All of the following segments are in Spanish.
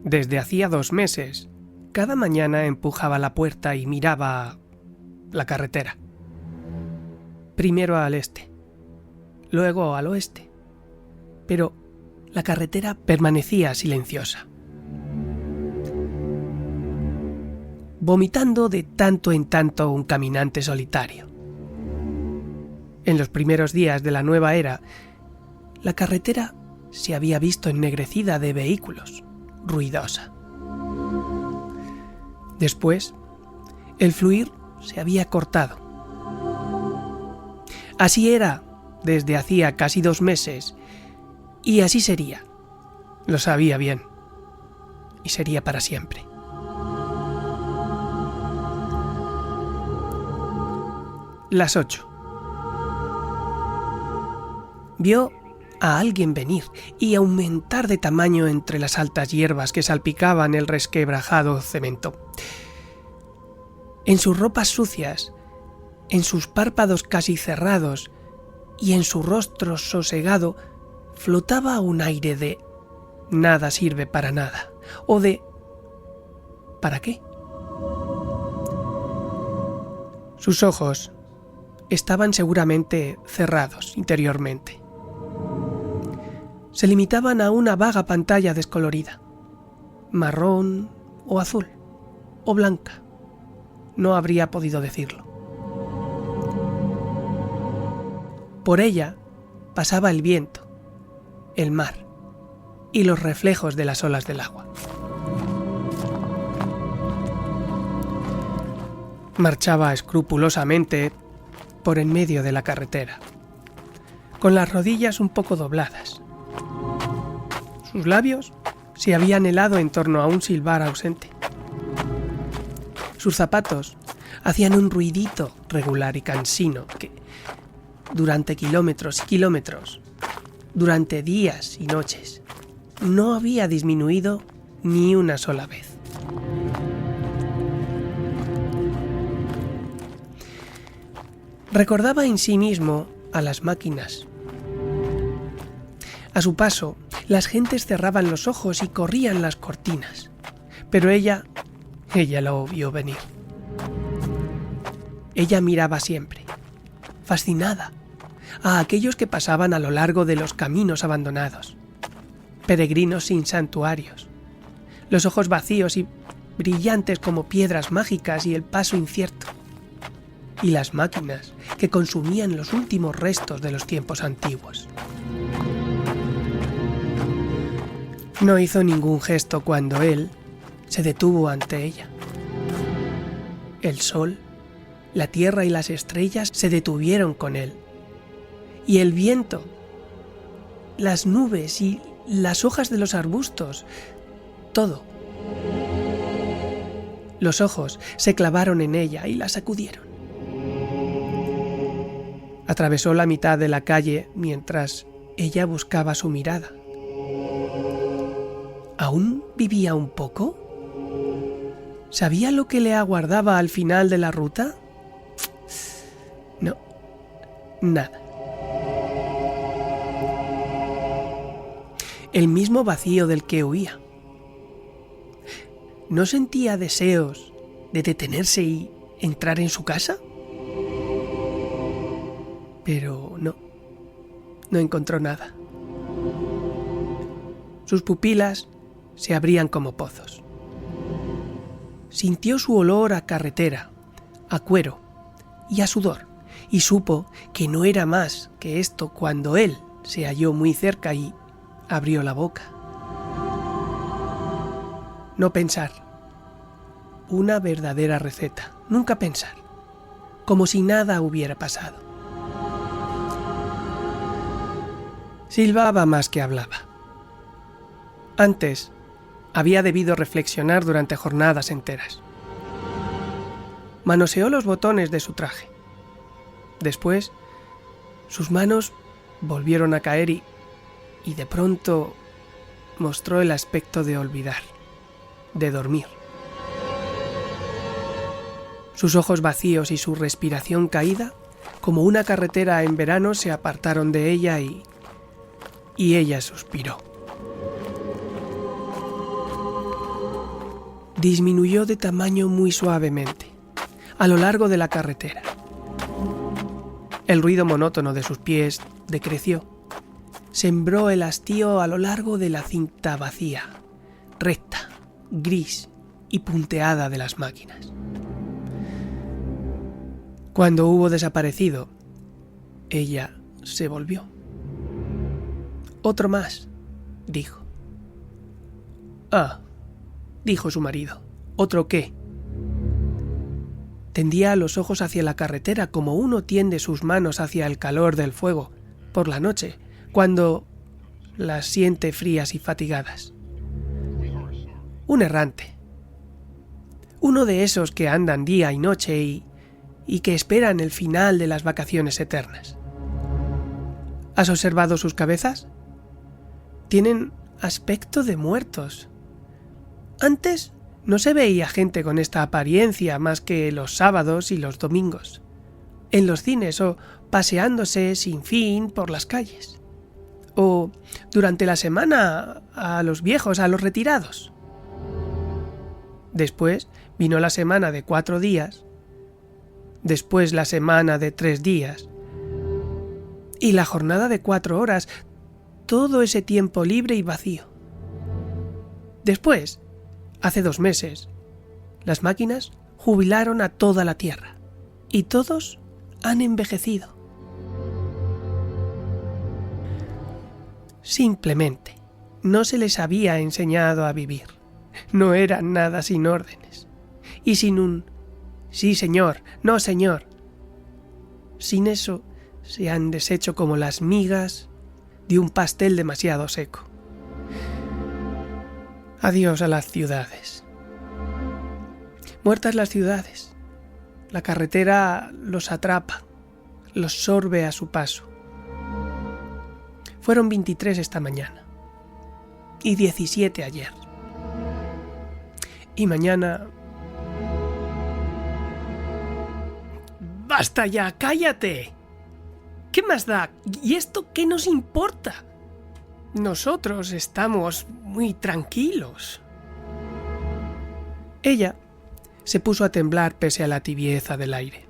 Desde hacía 2 meses, cada mañana empujaba la puerta y miraba la carretera. Primero al este, luego al oeste, pero la carretera permanecía silenciosa. Vomitando de tanto en tanto un caminante solitario. En los primeros días de la nueva era, la carretera se había visto ennegrecida de vehículos, ruidosa. Después, el fluir se había cortado. Así era desde hacía casi 2 meses, y así sería. Lo sabía bien, y sería para siempre. Las 8. Vio a alguien venir y aumentar de tamaño entre las altas hierbas que salpicaban el resquebrajado cemento. En sus ropas sucias, en sus párpados casi cerrados y en su rostro sosegado flotaba un aire de nada sirve para nada, o de ¿para qué? Sus ojos estaban seguramente cerrados interiormente. Se limitaban a una vaga pantalla descolorida, marrón o azul o blanca. No habría podido decirlo. Por ella pasaba el viento, el mar y los reflejos de las olas del agua. Marchaba escrupulosamente por en medio de la carretera, con las rodillas un poco dobladas. Sus labios se habían helado en torno a un silbar ausente. Sus zapatos hacían un ruidito regular y cansino que, durante kilómetros y kilómetros, durante días y noches, no había disminuido ni una sola vez. Recordaba en sí mismo a las máquinas. A su paso, las gentes cerraban los ojos y corrían las cortinas, pero ella lo vio venir. Ella miraba siempre, fascinada, a aquellos que pasaban a lo largo de los caminos abandonados, peregrinos sin santuarios, los ojos vacíos y brillantes como piedras mágicas y el paso incierto, y las máquinas que consumían los últimos restos de los tiempos antiguos. No hizo ningún gesto cuando él se detuvo ante ella. El sol, la tierra y las estrellas se detuvieron con él. Y el viento, las nubes y las hojas de los arbustos, todo. Los ojos se clavaron en ella y la sacudieron. Atravesó la mitad de la calle mientras ella buscaba su mirada. ¿Aún vivía un poco? ¿Sabía lo que le aguardaba al final de la ruta? No, nada. El mismo vacío del que huía. ¿No sentía deseos de detenerse y entrar en su casa? Pero no encontró nada. Sus pupilas se abrían como pozos. Sintió su olor a carretera, a cuero y a sudor, y supo que no era más que esto cuando él se halló muy cerca y abrió la boca. No pensar. Una verdadera receta. Nunca pensar. Como si nada hubiera pasado. Silbaba más que hablaba. Antes, había debido reflexionar durante jornadas enteras. Manoseó los botones de su traje. Después, sus manos volvieron a caer y de pronto mostró el aspecto de olvidar, de dormir. Sus ojos vacíos y su respiración caída, como una carretera en verano, se apartaron de ella y ella suspiró. disminuyó de tamaño muy suavemente, a lo largo de la carretera. El ruido monótono de sus pies decreció. Sembró el hastío a lo largo de la cinta vacía, recta, gris y punteada de las máquinas. Cuando hubo desaparecido, ella se volvió. «Otro más», dijo. «Ah», dijo su marido. «¿Otro qué?». Tendía los ojos hacia la carretera como uno tiende sus manos hacia el calor del fuego por la noche, cuando las siente frías y fatigadas. Un errante. Uno de esos que andan día y noche y que esperan el final de las vacaciones eternas. ¿Has observado sus cabezas? Tienen aspecto de muertos. Antes no se veía gente con esta apariencia más que los sábados y los domingos, en los cines o paseándose sin fin por las calles, o durante la semana a los viejos, a los retirados. Después vino la semana de 4 días, después la semana de 3 días y la jornada de 4 horas, todo ese tiempo libre y vacío. Después, hace 2 meses, las máquinas jubilaron a toda la Tierra y todos han envejecido. Simplemente no se les había enseñado a vivir. No eran nada sin órdenes y sin un «sí señor, no señor». Sin eso se han deshecho como las migas de un pastel demasiado seco. Adiós a las ciudades. Muertas las ciudades, la carretera los atrapa, los sorbe a su paso. Fueron 23 esta mañana y 17 ayer. Y mañana... ¡Basta ya! ¡Cállate! ¿Qué más da? ¿Y esto qué nos importa? Nosotros estamos muy tranquilos. Ella se puso a temblar pese a la tibieza del aire.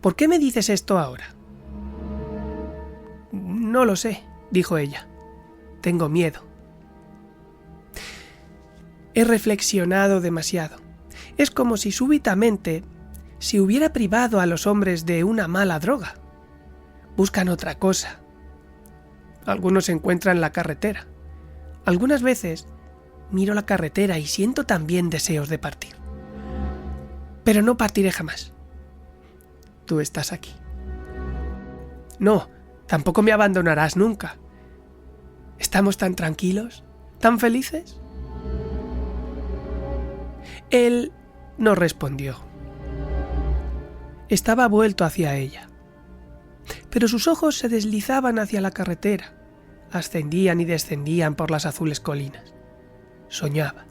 ¿Por qué me dices esto ahora? No lo sé, dijo ella. Tengo miedo. He reflexionado demasiado. Es como si súbitamente se hubiera privado a los hombres de una mala droga. Buscan otra cosa. Algunos encuentran la carretera. Algunas veces miro la carretera y siento también deseos de partir. Pero no partiré jamás. Tú estás aquí. No, tampoco me abandonarás nunca. ¿Estamos tan tranquilos? ¿Tan felices? Él no respondió. Estaba vuelto hacia ella. Pero sus ojos se deslizaban hacia la carretera, ascendían y descendían por las azules colinas. Soñaba.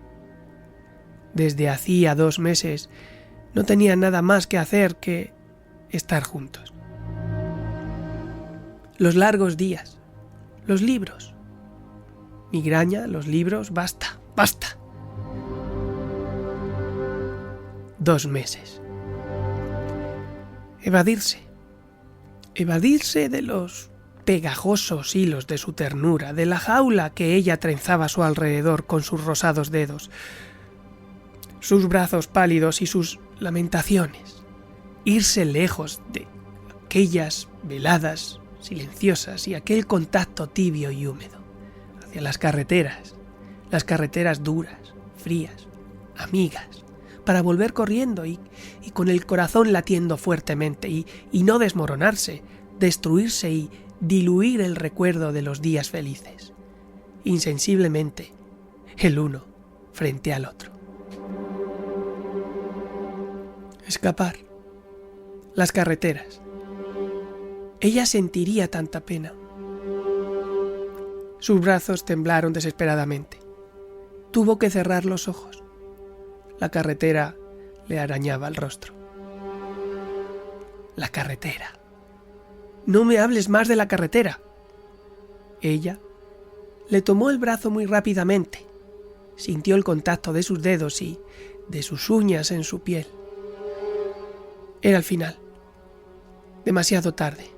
Desde hacía 2 meses no tenían nada más que hacer que estar juntos. Los largos días, los libros. Migraña, los libros, basta, basta. 2 meses. Evadirse de los pegajosos hilos de su ternura, de la jaula que ella trenzaba a su alrededor con sus rosados dedos, sus brazos pálidos y sus lamentaciones. Irse lejos de aquellas veladas silenciosas y aquel contacto tibio y húmedo, hacia las carreteras duras, frías, amigas, para volver corriendo y con el corazón latiendo fuertemente y no desmoronarse, destruirse y diluir el recuerdo de los días felices, insensiblemente, el uno frente al otro. Escapar. Las carreteras. Ella sentiría tanta pena. Sus brazos temblaron desesperadamente. Tuvo que cerrar los ojos. La carretera le arañaba el rostro. La carretera. No me hables más de la carretera. Ella le tomó el brazo muy rápidamente, sintió el contacto de sus dedos y de sus uñas en su piel. Era el final. Demasiado tarde.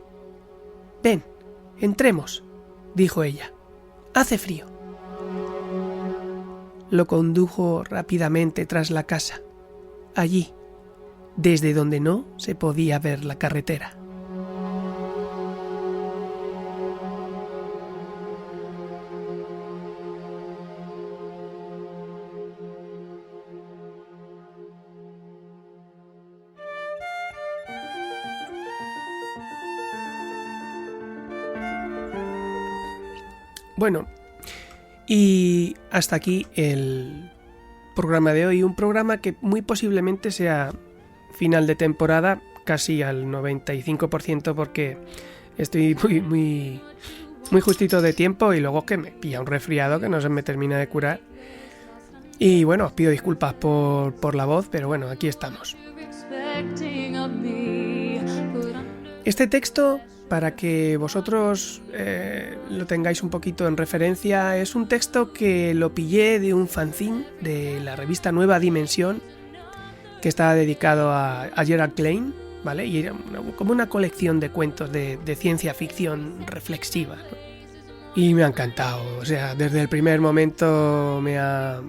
«Ven, entremos», dijo ella. «Hace frío». Lo condujo rápidamente tras la casa, allí, desde donde no se podía ver la carretera. Bueno, y hasta aquí el programa de hoy, un programa que muy posiblemente sea final de temporada, casi al 95%, porque estoy muy justito de tiempo y luego que me pilla un resfriado que no se me termina de curar. Y bueno, os pido disculpas por la voz, pero bueno, aquí estamos. Este texto, para que vosotros lo tengáis un poquito en referencia, es un texto que lo pillé de un fanzine de la revista Nueva Dimensión, que estaba dedicado a Gerard Klein, ¿vale? Y era como una colección de cuentos de ciencia ficción reflexiva, ¿no? Y me ha encantado, o sea, desde el primer momento me ha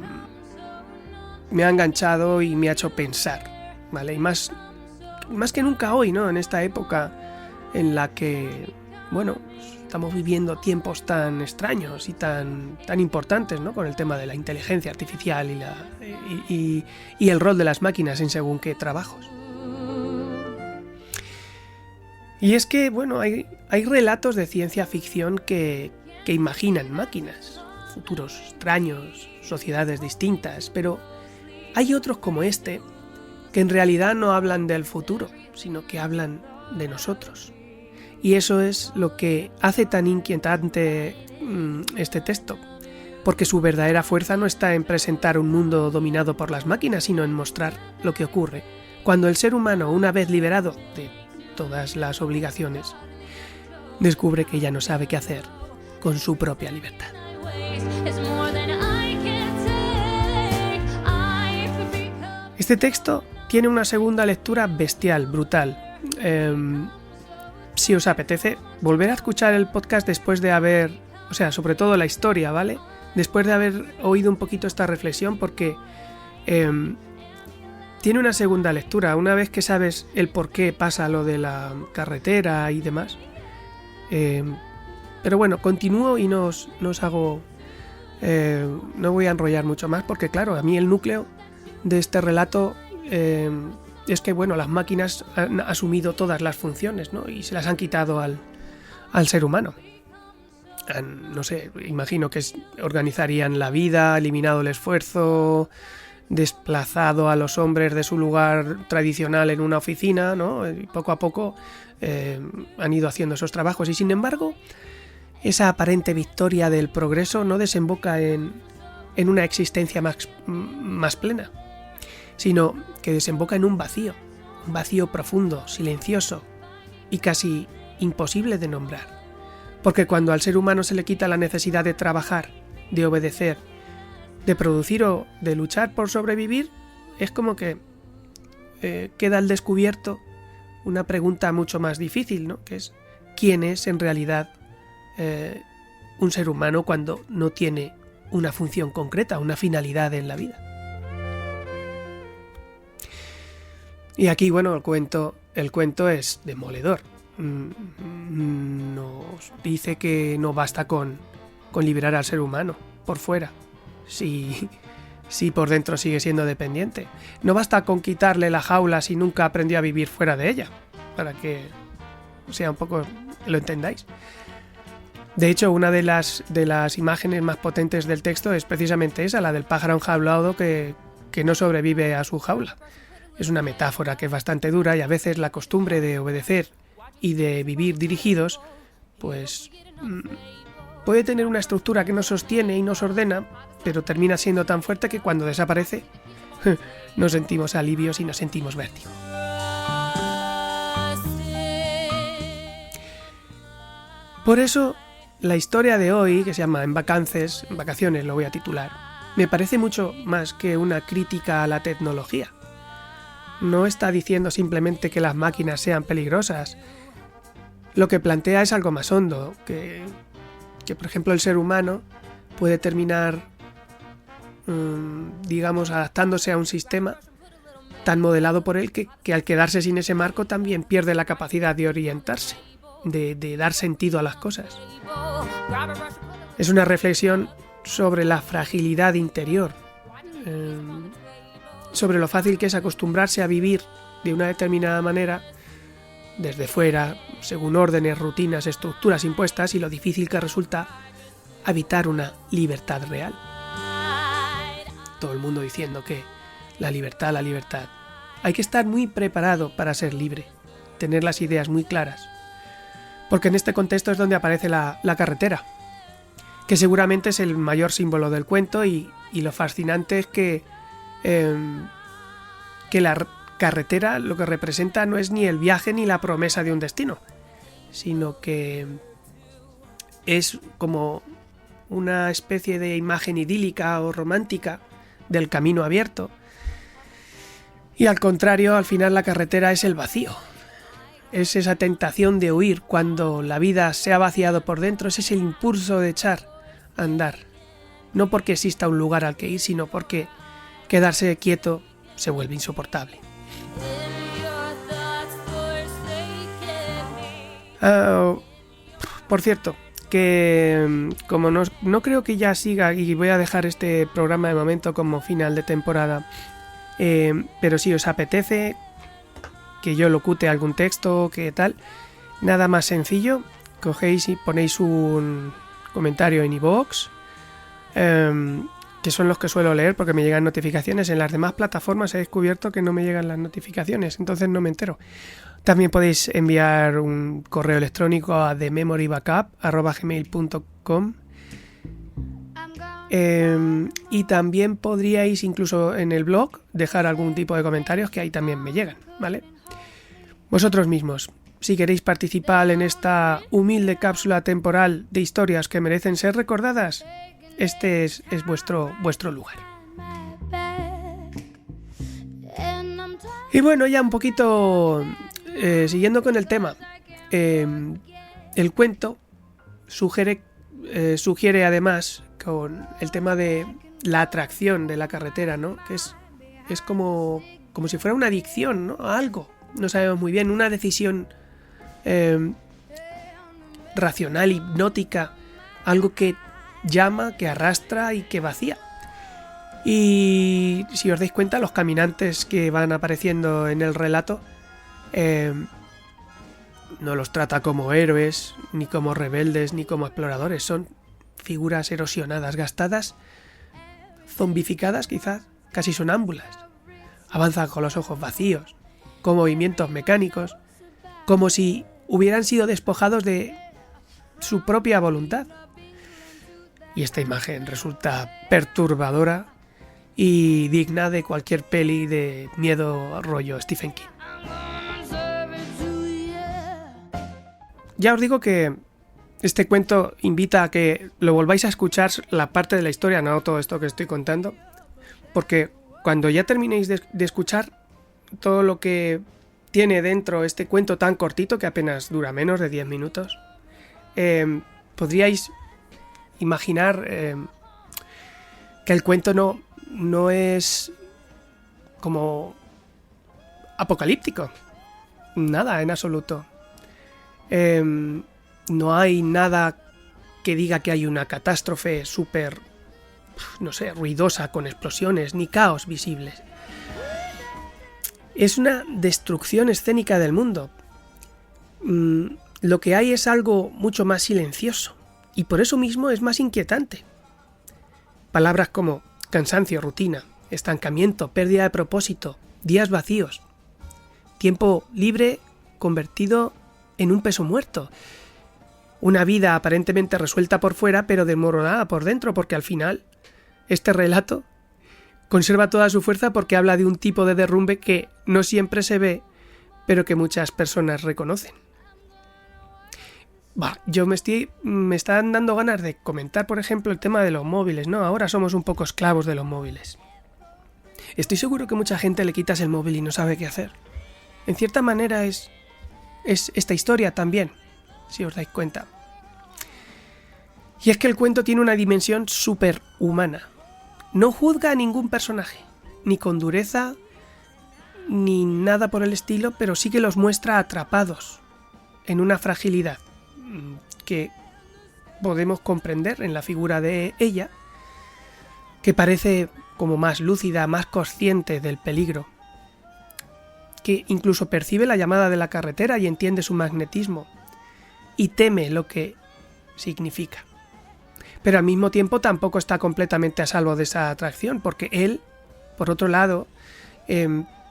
enganchado y me ha hecho pensar, ¿vale? Y más que nunca hoy, ¿no? En esta época en la que, bueno, estamos viviendo tiempos tan extraños y tan importantes, ¿no? Con el tema de la inteligencia artificial y el rol de las máquinas en según qué trabajos. Y es que, bueno, hay relatos de ciencia ficción que imaginan máquinas, futuros extraños, sociedades distintas, pero hay otros como este que en realidad no hablan del futuro, sino que hablan de nosotros. Y eso es lo que hace tan inquietante este texto, porque su verdadera fuerza no está en presentar un mundo dominado por las máquinas, sino en mostrar lo que ocurre cuando el ser humano, una vez liberado de todas las obligaciones, descubre que ya no sabe qué hacer con su propia libertad. Este texto tiene una segunda lectura bestial, brutal. Si os apetece, volver a escuchar el podcast después de haber, o sea, sobre todo la historia, ¿vale? Después de haber oído un poquito esta reflexión, porque tiene una segunda lectura. Una vez que sabes el por qué pasa lo de la carretera y demás. Pero bueno, continúo y no os hago... no voy a enrollar mucho más, porque claro, a mí el núcleo de este relato es que, bueno, las máquinas han asumido todas las funciones, ¿no? Y se las han quitado al ser humano. No sé, imagino que organizarían la vida, eliminado el esfuerzo, desplazado a los hombres de su lugar tradicional en una oficina, ¿no? Y poco a poco han ido haciendo esos trabajos. Y sin embargo, esa aparente victoria del progreso no desemboca en una existencia más plena, sino que desemboca en un vacío profundo, silencioso y casi imposible de nombrar. Porque cuando al ser humano se le quita la necesidad de trabajar, de obedecer, de producir o de luchar por sobrevivir, es como que queda al descubierto una pregunta mucho más difícil, ¿no? Que es, ¿quién es en realidad un ser humano cuando no tiene una función concreta, una finalidad en la vida? Y aquí, bueno, el cuento es demoledor. Nos dice que no basta con liberar al ser humano por fuera, si por dentro sigue siendo dependiente. No basta con quitarle la jaula si nunca aprendió a vivir fuera de ella, para que sea un poco lo entendáis. De hecho, una de las imágenes más potentes del texto es precisamente esa, la del pájaro enjaulado que no sobrevive a su jaula. Es una metáfora que es bastante dura y a veces la costumbre de obedecer y de vivir dirigidos, pues puede tener una estructura que nos sostiene y nos ordena, pero termina siendo tan fuerte que cuando desaparece nos sentimos alivios y nos sentimos vértigo. Por eso, la historia de hoy, que se llama En vacaciones lo voy a titular, me parece mucho más que una crítica a la tecnología. No está diciendo simplemente que las máquinas sean peligrosas. Lo que plantea es algo más hondo, que por ejemplo el ser humano puede terminar, digamos, adaptándose a un sistema tan modelado por él que al quedarse sin ese marco también pierde la capacidad de orientarse, de dar sentido a las cosas. Es una reflexión sobre la fragilidad interior, sobre lo fácil que es acostumbrarse a vivir de una determinada manera desde fuera, según órdenes, rutinas, estructuras impuestas, y lo difícil que resulta habitar una libertad real. Todo el mundo diciendo que la libertad. Hay que estar muy preparado para ser libre, tener las ideas muy claras, porque en este contexto es donde aparece la carretera, que seguramente es el mayor símbolo del cuento, y lo fascinante es que la carretera lo que representa no es ni el viaje ni la promesa de un destino, sino que es como una especie de imagen idílica o romántica del camino abierto. Y al contrario, al final la carretera es el vacío. Es esa tentación de huir cuando la vida se ha vaciado por dentro, es ese impulso de echar a andar. No porque exista un lugar al que ir, sino porque quedarse quieto se vuelve insoportable. Por cierto, que como no creo que ya siga, y voy a dejar este programa de momento como final de temporada, pero si os apetece que yo locute algún texto, que tal, nada más sencillo, cogéis y ponéis un comentario en iVoox, que son los que suelo leer porque me llegan notificaciones. En las demás plataformas he descubierto que no me llegan las notificaciones, entonces no me entero. También podéis enviar un correo electrónico a thememorybackup@gmail.com, y también podríais incluso en el blog dejar algún tipo de comentarios, que ahí también me llegan, ¿vale? Vosotros mismos, si queréis participar en esta humilde cápsula temporal de historias que merecen ser recordadas, este es vuestro lugar. Y bueno, ya un poquito siguiendo con el tema, el cuento sugiere además, con el tema de la atracción de la carretera, ¿no? Que es como si fuera una adicción, ¿no? A algo, no sabemos muy bien, una decisión racional, hipnótica, algo que llama, que arrastra y que vacía. Y si os dais cuenta, los caminantes que van apareciendo en el relato no los trata como héroes, ni como rebeldes, ni como exploradores. Son figuras erosionadas, gastadas, zombificadas quizás, casi sonámbulas. Avanzan con los ojos vacíos, con movimientos mecánicos, como si hubieran sido despojados de su propia voluntad. Y esta imagen resulta perturbadora y digna de cualquier peli de miedo rollo Stephen King. Ya os digo que este cuento invita a que lo volváis a escuchar, la parte de la historia, no todo esto que estoy contando, porque cuando ya terminéis de escuchar todo lo que tiene dentro este cuento tan cortito, que apenas dura menos de 10 minutos, podríais imaginar que el cuento no es como apocalíptico, nada en absoluto. No hay nada que diga que hay una catástrofe súper, no sé, ruidosa, con explosiones ni caos visibles. Es una destrucción escénica del mundo. Lo que hay es algo mucho más silencioso y por eso mismo es más inquietante. Palabras como cansancio, rutina, estancamiento, pérdida de propósito, días vacíos, tiempo libre convertido en un peso muerto. Una vida aparentemente resuelta por fuera, pero desmoronada por dentro, porque al final este relato conserva toda su fuerza porque habla de un tipo de derrumbe que no siempre se ve, pero que muchas personas reconocen. me están dando ganas de comentar, por ejemplo, el tema de los móviles, ¿no? Ahora somos un poco esclavos de los móviles. Estoy seguro que mucha gente le quitas el móvil y no sabe qué hacer. En cierta manera es esta historia también, si os dais cuenta. Y es que el cuento tiene una dimensión superhumana. No juzga a ningún personaje, ni con dureza, ni nada por el estilo, pero sí que los muestra atrapados en una fragilidad que podemos comprender en la figura de ella, que parece como más lúcida, más consciente del peligro, que incluso percibe la llamada de la carretera y entiende su magnetismo, y teme lo que significa. Pero al mismo tiempo tampoco está completamente a salvo de esa atracción, porque él, por otro lado,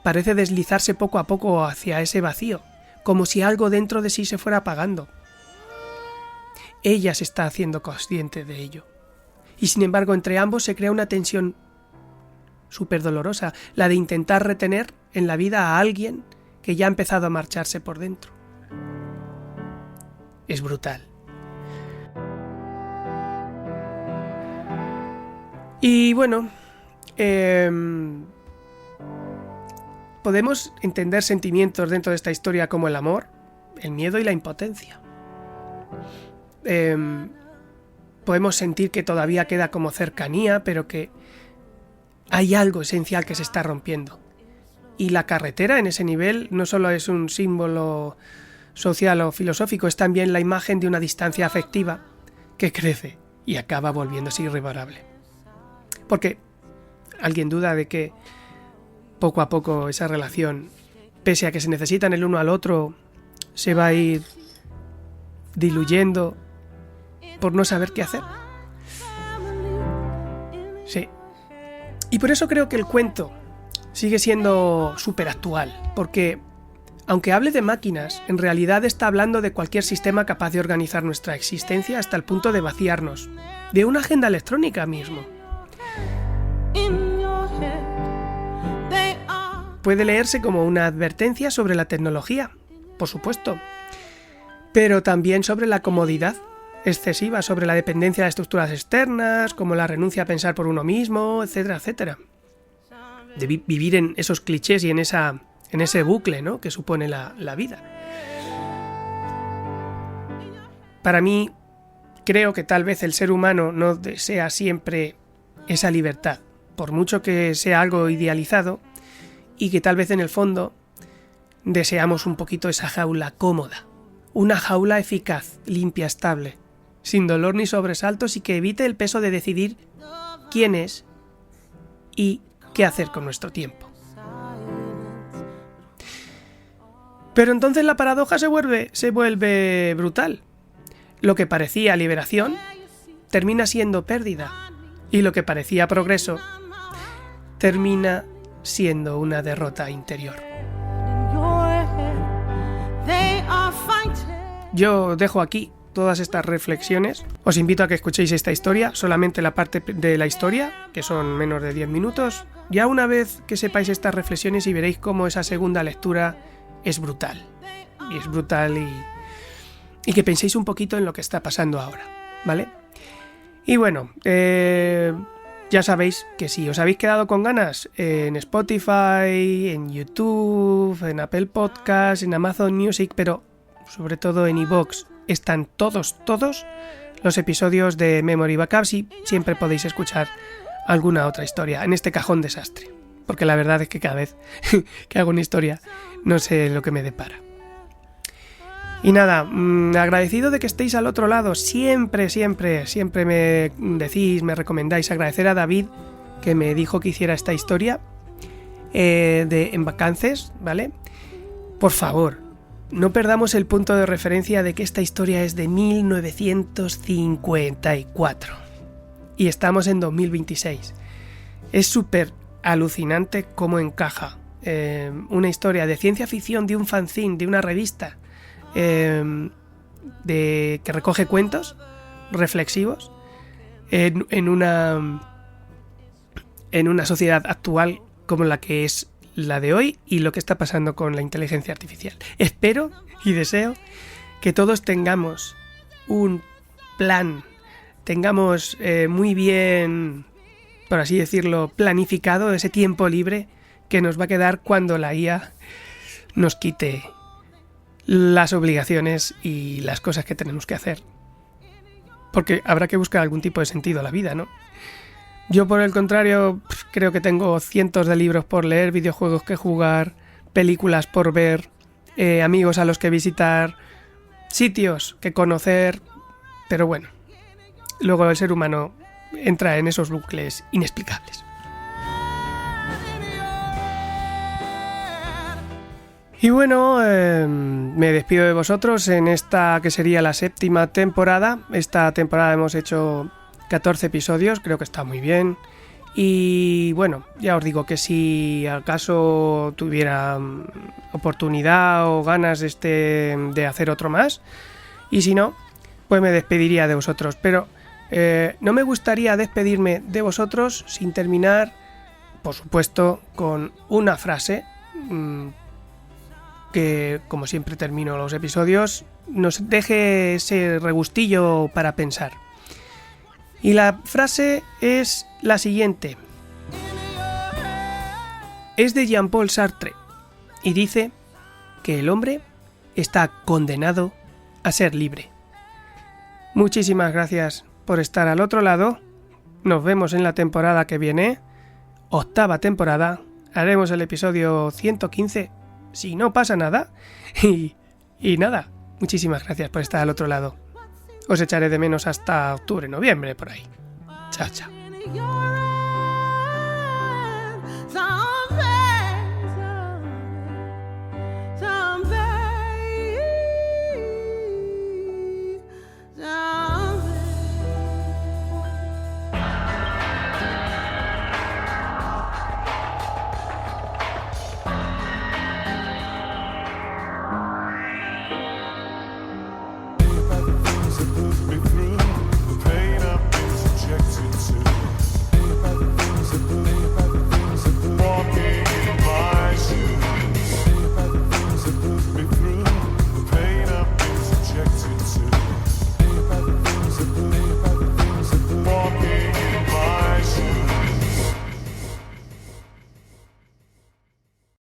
parece deslizarse poco a poco hacia ese vacío, como si algo dentro de sí se fuera apagando. Ella se está haciendo consciente de ello. Y sin embargo, entre ambos se crea una tensión súper dolorosa, la de intentar retener en la vida a alguien que ya ha empezado a marcharse por dentro. Es brutal. Y bueno, podemos entender sentimientos dentro de esta historia como el amor, el miedo y la impotencia. Podemos sentir que todavía queda como cercanía, pero que hay algo esencial que se está rompiendo. Y la carretera en ese nivel no solo es un símbolo social o filosófico, es también la imagen de una distancia afectiva que crece y acaba volviéndose irreparable. Porque alguien duda de que poco a poco esa relación, pese a que se necesitan el uno al otro, se va a ir diluyendo por no saber qué hacer. Sí. Y por eso creo que el cuento sigue siendo súper actual, porque aunque hable de máquinas, en realidad está hablando de cualquier sistema capaz de organizar nuestra existencia hasta el punto de vaciarnos, de una agenda electrónica mismo. Puede leerse como una advertencia sobre la tecnología, por supuesto, pero también sobre la comodidad excesiva, sobre la dependencia de estructuras externas, como la renuncia a pensar por uno mismo, etcétera, etcétera. De vivir en esos clichés y en ese bucle, ¿no?, que supone la vida. Para mí, creo que tal vez el ser humano no desea siempre esa libertad, por mucho que sea algo idealizado, y que tal vez en el fondo deseamos un poquito esa jaula cómoda, una jaula eficaz, limpia, estable, sin dolor ni sobresaltos y que evite el peso de decidir quién es y qué hacer con nuestro tiempo. Pero entonces la paradoja se vuelve brutal. Lo que parecía liberación termina siendo pérdida, y lo que parecía progreso termina siendo una derrota interior. Yo dejo aquí todas estas reflexiones. Os invito a que escuchéis esta historia, solamente la parte de la historia, que son menos de 10 minutos. Ya una vez que sepáis estas reflexiones y veréis cómo esa segunda lectura es brutal. Y es brutal y que penséis un poquito en lo que está pasando ahora, ¿vale? Y bueno, ya sabéis que si os habéis quedado con ganas, en Spotify, en YouTube, en Apple Podcasts, en Amazon Music, pero sobre todo en iVoox, están todos los episodios de Memory Backups y siempre podéis escuchar alguna otra historia en este cajón desastre. Porque la verdad es que cada vez que hago una historia no sé lo que me depara. Y nada, agradecido de que estéis al otro lado, siempre me decís, me recomendáis. Agradecer a David, que me dijo que hiciera esta historia en vacances, ¿vale? Por favor, no perdamos el punto de referencia de que esta historia es de 1954 y estamos en 2026. Es súper alucinante cómo encaja una historia de ciencia ficción, de un fanzine, de una revista, que recoge cuentos reflexivos en una sociedad actual como la que es la de hoy y lo que está pasando con la inteligencia artificial. Espero y deseo que todos tengamos un plan, tengamos muy bien, por así decirlo, planificado ese tiempo libre que nos va a quedar cuando la IA nos quite las obligaciones y las cosas que tenemos que hacer. Porque habrá que buscar algún tipo de sentido a la vida, ¿no? Yo, por el contrario, creo que tengo cientos de libros por leer, videojuegos que jugar, películas por ver, amigos a los que visitar, sitios que conocer, pero bueno, luego el ser humano entra en esos bucles inexplicables. Y bueno, me despido de vosotros en esta que sería la 7ª temporada. Esta temporada hemos hecho 14 episodios, creo que está muy bien. Y bueno, ya os digo que si acaso tuviera oportunidad o ganas de hacer otro más, y si no, pues me despediría de vosotros. Pero no me gustaría despedirme de vosotros sin terminar, por supuesto, con una frase que, como siempre termino los episodios, nos deje ese regustillo para pensar. Y la frase es la siguiente. Es de Jean-Paul Sartre y dice que el hombre está condenado a ser libre. Muchísimas gracias por estar al otro lado. Nos vemos en la temporada que viene, 8ª temporada. Haremos el episodio 115, si no pasa nada. Y nada, muchísimas gracias por estar al otro lado. Os echaré de menos hasta octubre, noviembre, por ahí. Chao, chao.